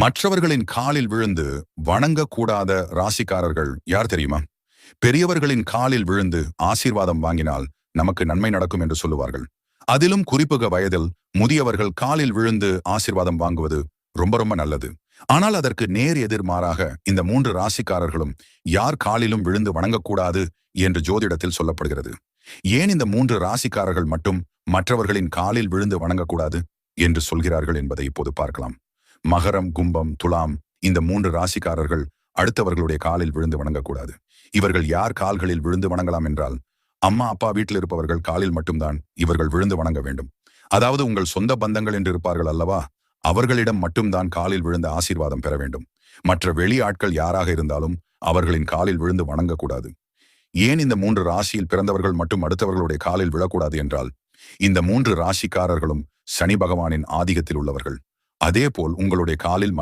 மற்றவர்களின் காலில் விழுந்து வணங்கக்கூடாத ராசிக்காரர்கள் யார் தெரியுமா? பெரியவர்களின் காலில் விழுந்து ஆசீர்வாதம் வாங்கினால் நமக்கு நன்மை நடக்கும் என்று சொல்லுவார்கள். அதிலும் குறிப்புக வயதில் முதியவர்கள் காலில் விழுந்து ஆசீர்வாதம் வாங்குவது ரொம்ப ரொம்ப நல்லது. ஆனால் அதற்கு நேர் எதிர்மாறாக இந்த 3 ராசிக்காரர்களும் யார் காலிலும் விழுந்து வணங்கக்கூடாது என்று ஜோதிடத்தில் சொல்லப்படுகிறது. ஏன் இந்த 3 ராசிக்காரர்கள் மட்டும் மற்றவர்களின் காலில் விழுந்து வணங்கக்கூடாது என்று சொல்கிறார்கள் என்பதை இப்போது பார்க்கலாம். மகரம், கும்பம், துலாம் இந்த 3 ராசிக்காரர்கள் அடுத்தவர்களுடைய காலில் விழுந்து வணங்கக்கூடாது. இவர்கள் யார் கால்களில் விழுந்து வணங்கலாம் என்றால், அம்மா அப்பா வீட்டில் இருப்பவர்கள் காலில் மட்டும்தான் இவர்கள் விழுந்து வணங்க வேண்டும். அதாவது உங்கள் சொந்த பந்தங்கள் என்று இருப்பார்கள் அல்லவா, அவர்களிடம் மட்டும்தான் காலில் விழுந்த ஆசீர்வாதம் பெற வேண்டும். மற்ற வெளி ஆட்கள் யாராக இருந்தாலும் அவர்களின் காலில் விழுந்து வணங்கக்கூடாது. ஏன் இந்த 3 ராசியில் பிறந்தவர்கள் மட்டும் அடுத்தவர்களுடைய காலில் விழக்கூடாது என்றால், இந்த 3 ராசிக்காரர்களும் சனி பகவானின் ஆதிக்கத்தில் உள்ளவர்கள். அதேபோல் உங்களுடைய காலில்